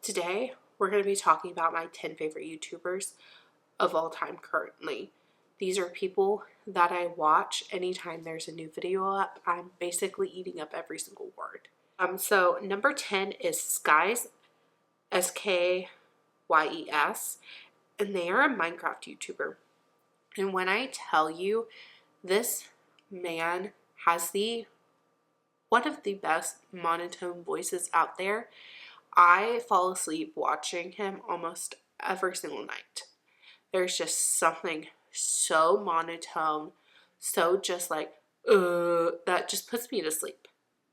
Today, we're going to be talking about my 10 favorite YouTubers of all time currently. These are people that I watch anytime there's a new video up. I'm basically eating up every single word. So number 10 is Skies, Skyes, and they are a Minecraft YouTuber. And when I tell you, this man has one of the best monotone voices out there. I fall asleep watching him almost every single night. There's just something so monotone, so just like, that just puts me to sleep.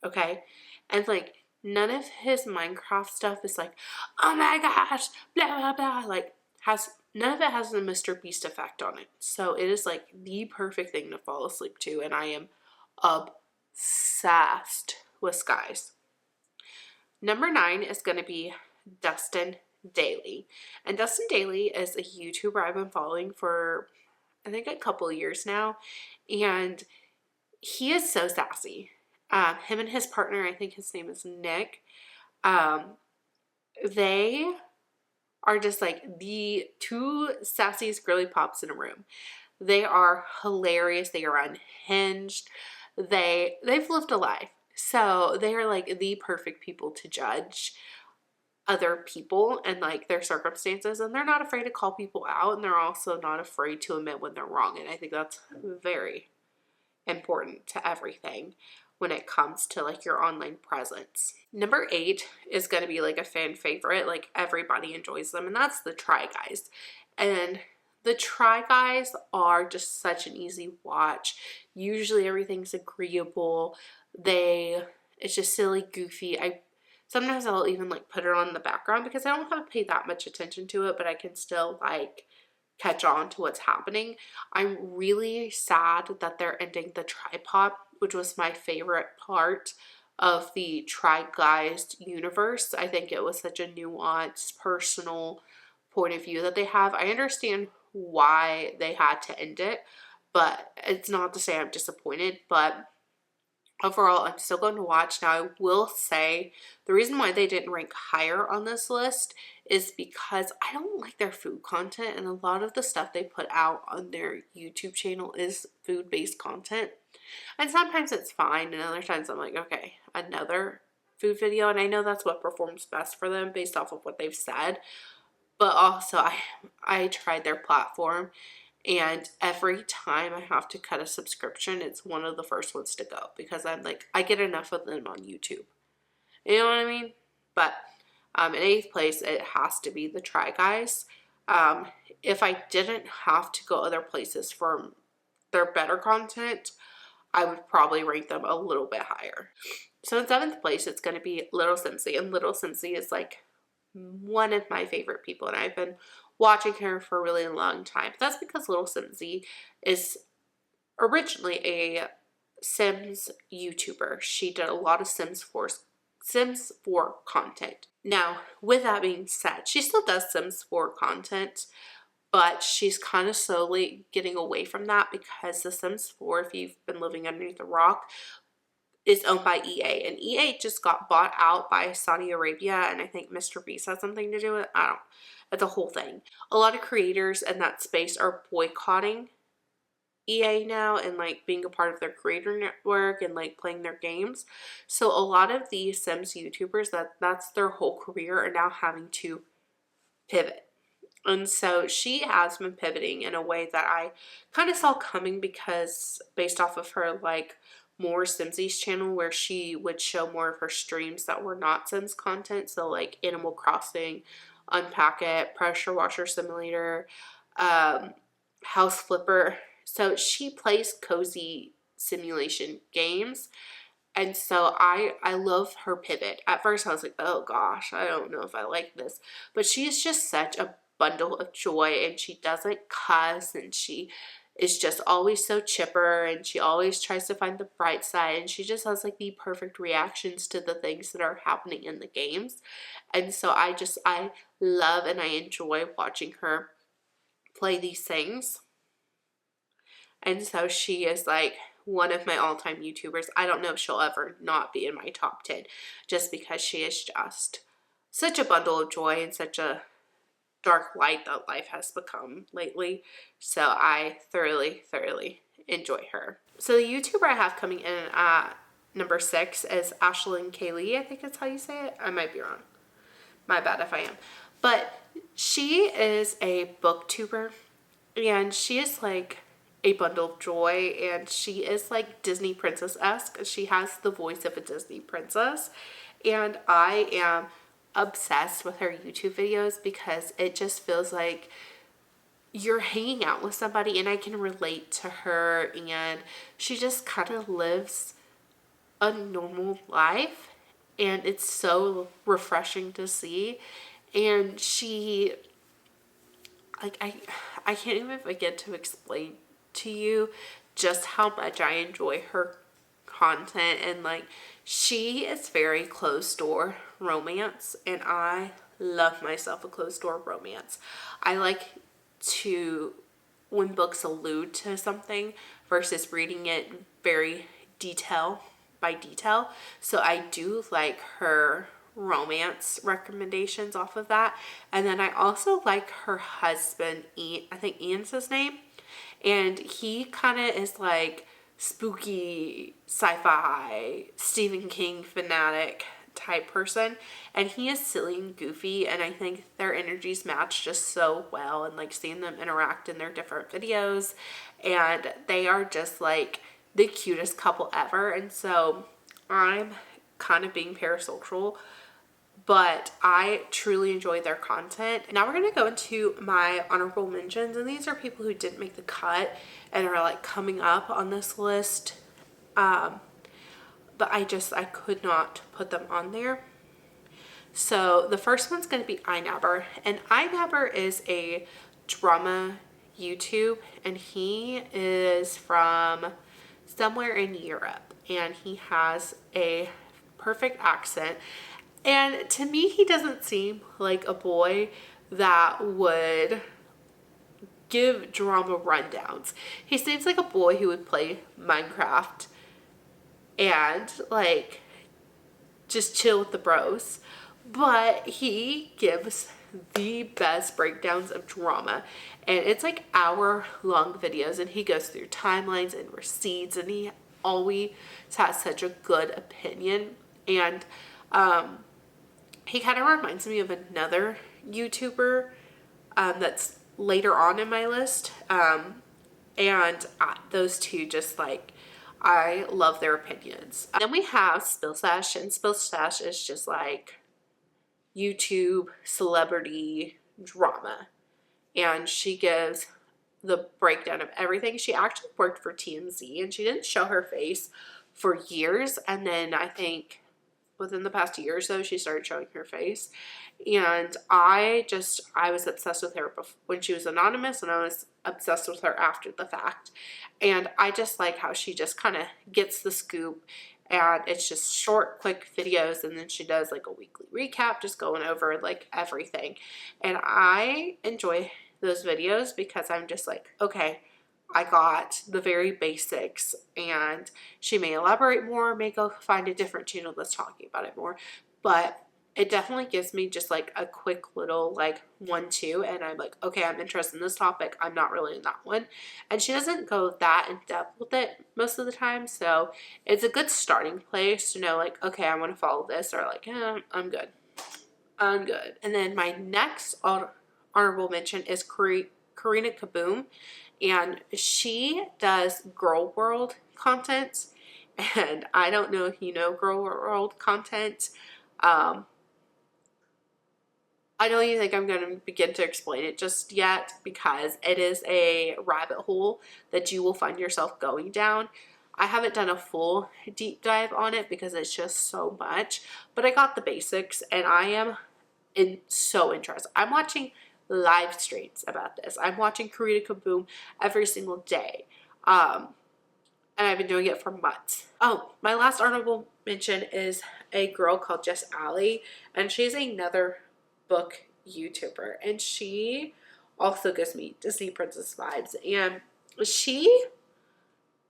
Okay? And like, none of his Minecraft stuff is like, oh my gosh, blah, blah, blah. Like, none of it has the Mr. Beast effect on it. So it is like the perfect thing to fall asleep to. And I am obsessed with Skies. Number 9 is going to be Dustin Daily. And Dustin Daily is a YouTuber I've been following for, I think, a couple of years now. And he is so sassy. Him and his partner, I think his name is Nick, they are just like the two sassiest girly pops in a room. They are hilarious. They are unhinged. They've lived a life. So they are like the perfect people to judge other people and like their circumstances, and they're not afraid to call people out, and they're also not afraid to admit when they're wrong. And I think that's very important to everything when it comes to like your online presence. Number 8 is going to be like a fan favorite, like everybody enjoys them, and that's the Try Guys. And the Try Guys are just such an easy watch. Usually everything's agreeable. It's just silly, goofy. Sometimes I'll even like put it on in the background because I don't have to pay that much attention to it, but I can still like catch on to what's happening. I'm really sad that they're ending the tripod, which was my favorite part of the Try Guys universe. I think it was such a nuanced, personal point of view that they have. I understand why they had to end it, but it's not to say I'm disappointed. But overall, I'm still going to watch. Now, I will say the reason why they didn't rank higher on this list is because I don't like their food content, and a lot of the stuff they put out on their YouTube channel is food-based content. And sometimes it's fine, and other times I'm like, okay, another food video, and I know that's what performs best for them based off of what they've said. But also, I tried their platform, and every time I have to cut a subscription, it's one of the first ones to go because I'm like, I get enough of them on YouTube. You know what I mean? But in 8th place, it has to be the Try Guys. If I didn't have to go other places for their better content, I would probably rank them a little bit higher. So in 7th place, it's going to be Little Simsy. And Little Simsy is like one of my favorite people, and I've been watching her for a really long time. That's because Little Simsy is originally a Sims YouTuber. She did a lot of Sims 4 content. Now, with that being said, she still does Sims 4 content, but she's kind of slowly getting away from that because The Sims 4, if you've been living underneath a rock, is owned by EA, and EA just got bought out by Saudi Arabia, and I think Mr. Beast has something to do with it. I don't know. It's a whole thing. A lot of creators in that space are boycotting EA now and like being a part of their creator network and like playing their games. So a lot of these Sims YouTubers, that's their whole career, are now having to pivot. And so she has been pivoting in a way that I kind of saw coming because based off of her like more Simsies channel, where she would show more of her streams that were not Sims content. So like Animal Crossing, Unpack It, Pressure Washer Simulator, House Flipper. So she plays cozy simulation games. And so I love her pivot. At first I was like, oh gosh, I don't know if I like this. But she's just such a bundle of joy, and she doesn't cuss, and she is just always so chipper, and she always tries to find the bright side, and she just has like the perfect reactions to the things that are happening in the games. And so I love and I enjoy watching her play these things. And so she is like one of my all-time YouTubers. I don't know if she'll ever not be in my top 10 just because she is just such a bundle of joy and such a dark light that life has become lately. So I thoroughly, thoroughly enjoy her. So the YouTuber I have coming in at number 6 is Ashlyn Kaylee. I think that's how you say it. I might be wrong. My bad if I am. But she is a booktuber, and she is like a bundle of joy, and she is like Disney princess-esque. She has the voice of a Disney princess, and I am obsessed with her YouTube videos because it just feels like you're hanging out with somebody and I can relate to her, and she just kind of lives a normal life, and it's so refreshing to see. And she, like, I can't even begin to explain to you just how much I enjoy her content. And like, she is very closed door romance, and I love myself a closed door romance. I like to, when books allude to something versus reading it very detail by detail. So I do like her romance recommendations off of that. And then I also like her husband, Ian, I think Ian's his name. And he kind of is like spooky sci-fi Stephen King fanatic type person, and he is silly and goofy, and I think their energies match just so well. And like, seeing them interact in their different videos, and they are just like the cutest couple ever. And so I'm kind of being parasocial, but I truly enjoy their content. Now we're going to go into my honorable mentions, and these are people who didn't make the cut and are like coming up on this list. But I could not put them on there. So the first one's going to be iNabber, and iNabber is a drama YouTube, and he is from somewhere in Europe, and he has a perfect accent. And to me, he doesn't seem like a boy that would give drama rundowns. He seems like a boy who would play Minecraft and like just chill with the bros. But he gives the best breakdowns of drama, and it's like hour-long videos, and he goes through timelines and receipts, and he always has such a good opinion. And he kind of reminds me of another YouTuber that's later on in my list. And those two just like, I love their opinions. Then we have Spill Stash, and Spill Stash is just like YouTube celebrity drama. And she gives the breakdown of everything. She actually worked for TMZ, and she didn't show her face for years. And then I think within the past year or so, she started showing her face. And I was obsessed with her when she was anonymous, and I was obsessed with her after the fact. And I just like how she just kind of gets the scoop, and it's just short, quick videos, and then she does like a weekly recap, just going over like everything. And I enjoy those videos because I'm just like, okay, I got the very basics, and she may elaborate more, may go find a different channel that's talking about it more, but it definitely gives me just like a quick little like 1-2, and I'm like, okay, I'm interested in this topic, I'm not really in that one. And she doesn't go that in depth with it most of the time, so it's a good starting place to know like, okay, I want to follow this, or like, I'm good. And then my next honorable mention is Karina Kaboom, and she does girl world content. And I don't know if you know girl world content. I don't even think I'm going to begin to explain it just yet, because it is a rabbit hole that you will find yourself going down. I haven't done a full deep dive on it because it's just so much, but I got the basics, and I am so interested. I'm watching live streams about this. I'm watching Karina Kaboom every single day. And I've been doing it for months. Oh, my last honorable mention is a girl called Jess Alley, and she's another book YouTuber, and she also gives me Disney princess vibes. And she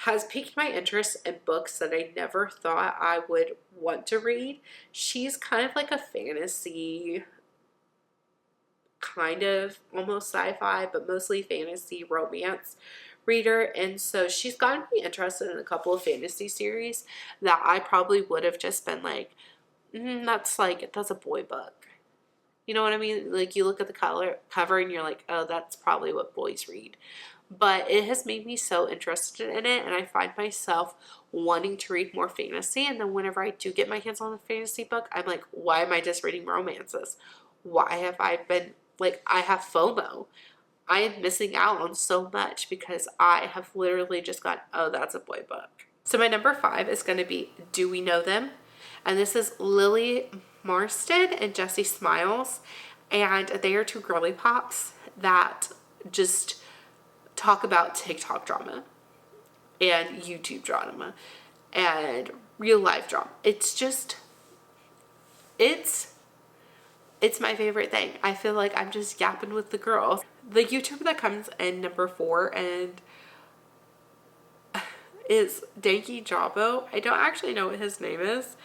has piqued my interest in books that I never thought I would want to read. She's kind of like a fantasy, kind of almost sci-fi, but mostly fantasy romance reader. And so she's gotten me interested in a couple of fantasy series that I probably would have just been like, that's a boy book. You know what I mean? Like, you look at the cover and you're like, oh, that's probably what boys read. But it has made me so interested in it, and I find myself wanting to read more fantasy. And then whenever I do get my hands on a fantasy book, I'm like, why am I just reading romances? Why have I been, like, I have FOMO. I am missing out on so much because I have literally just gone, oh, that's a boy book. So my number 5 is going to be Do We Know Them? And this is Lily Marston and Jessie Smiles. And they are 2 girly pops that just talk about TikTok drama and YouTube drama and real life drama. It's just, it's my favorite thing. I feel like I'm just yapping with the girls. The YouTuber that comes in number 4 and is Danky Jabo. I don't actually know what his name is,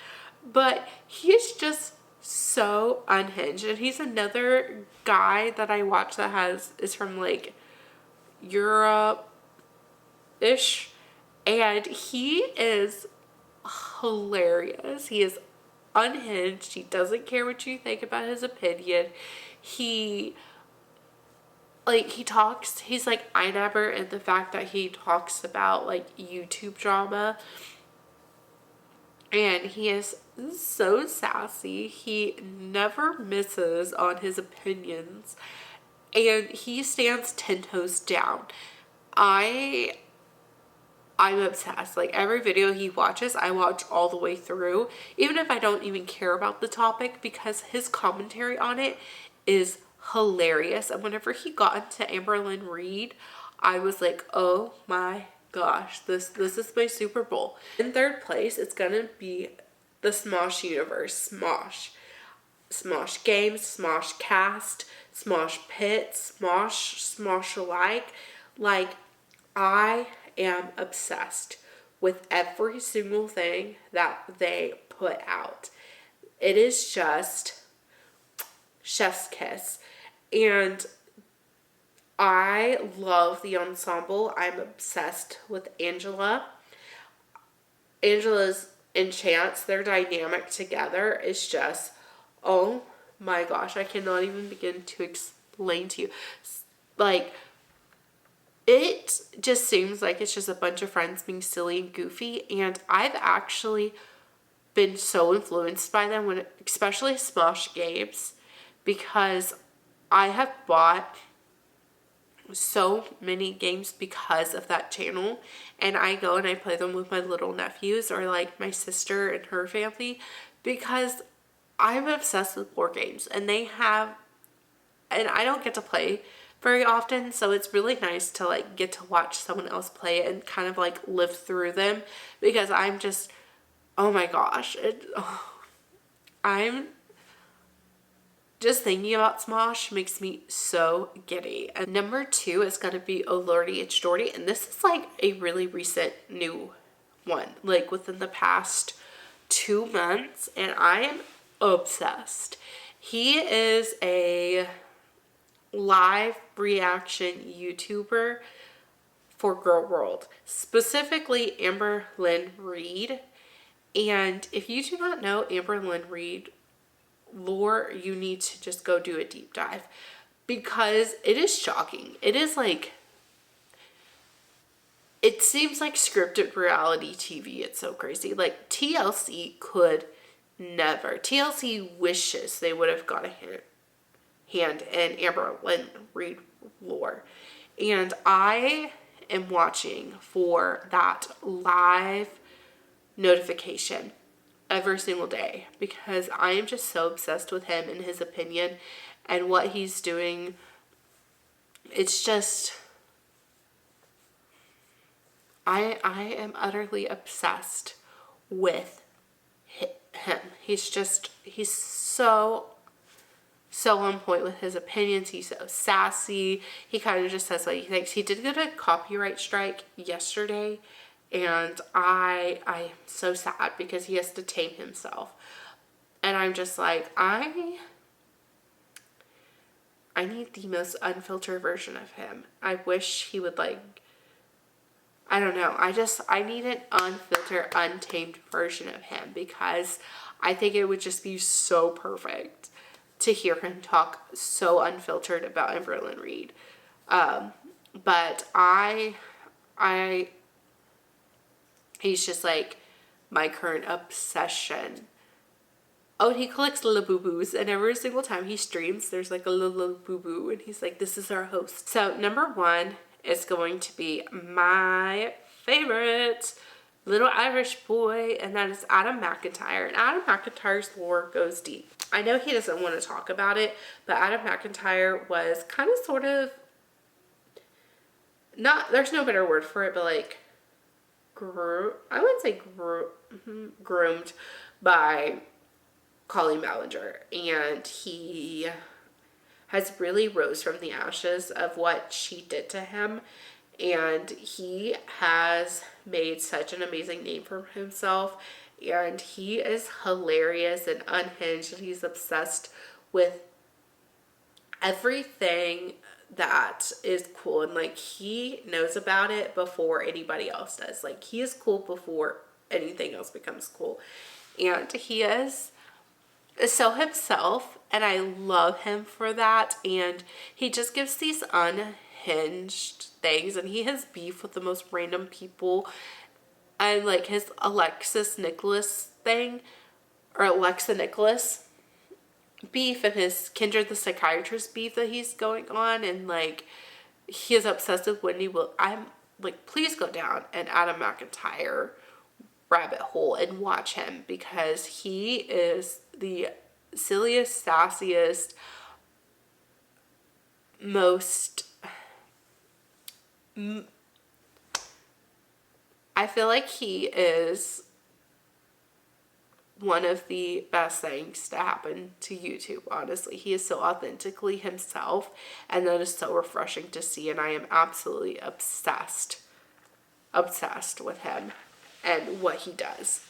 but he's just so unhinged. And he's another guy that I watch that is from like Europe-ish, and he is hilarious. He is unhinged. He doesn't care what you think about his opinion. He talks, he's like Einabber in the fact that he talks about like YouTube drama, and he is so sassy. He never misses on his opinions, and he stands 10 toes down. I'm obsessed. Like, every video he watches, I watch all the way through, even if I don't even care about the topic, because his commentary on it is hilarious. And whenever he got into Amberlynn Reid, I was like, oh my gosh, this is my Super Bowl. In 3rd place, it's gonna be the Smosh universe. Smosh Games, Smosh Cast, Smosh Pit, Smosh alike. Like, I am obsessed with every single thing that they put out. It is just chef's kiss. And I love the ensemble. I'm obsessed with Angela's enchants. Their dynamic together is just, oh my gosh, I cannot even begin to explain to you. Like, it just seems like it's just a bunch of friends being silly and goofy, and I've actually been so influenced by them, especially Smosh Games, because I have bought so many games because of that channel, and I go and I play them with my little nephews or like my sister and her family, because I'm obsessed with board games, and I don't get to play very often, so it's really nice to like get to watch someone else play it and kind of like live through them, because I'm just, oh my gosh, I'm just thinking about Smosh makes me so giddy. And number 2 is gonna be Oh Lordy It's Jordy, and this is like a really recent new one, like within the past 2 months, and I am obsessed. He is a live reaction YouTuber for Girl World, specifically Amberlynn Reid. And if you do not know Amberlynn Reid lore, you need to just go do a deep dive, because it is shocking. It is like, it seems like scripted reality TV. It's so crazy. Like, TLC could never. TLC wishes they would have got a hand in Amberlynn Reid lore. And I am watching for that live notification every single day, because I am just so obsessed with him and his opinion and what he's doing. It's just, I am utterly obsessed with him. He's so on point with his opinions. He's so sassy. He kind of just says what he thinks. He did get a copyright strike yesterday, And I'm so sad because he has to tame himself. And I'm just like, I need the most unfiltered version of him. I wish he would like, I don't know. I need an unfiltered, untamed version of him because I think it would just be so perfect to hear him talk so unfiltered about Everlyn Reed. But he's just like my current obsession. Oh, and he collects little boo-boos, and every single time he streams, there's like a little boo-boo, and he's like, this is our host. So number one is going to be my favorite little Irish boy, and that is Adam McIntyre. And Adam McIntyre's lore goes deep. I know he doesn't want to talk about it, but Adam McIntyre was kind of sort of, not, there's no better word for it, but like, I wouldn't say groomed by Colleen Ballinger, and he has really rose from the ashes of what she did to him, and he has made such an amazing name for himself, and he is hilarious and unhinged, and he's obsessed with everything that is cool, and like he knows about it before anybody else does. Like he is cool before anything else becomes cool, and he is so himself, and I love him for that. And he just gives these unhinged things, and he has beef with the most random people. And like his Alexis Nicholas thing, or Alexa Nicholas beef, and his Kendra the psychiatrist beef that he's going on, and like he is obsessed with Wendy Will. I'm like, please go down an Adam McIntyre rabbit hole and watch him, because he is the silliest, sassiest, most, I feel like he is one of the best things to happen to YouTube, honestly. He is so authentically himself, and that is so refreshing to see, and I am absolutely obsessed with him and what he does.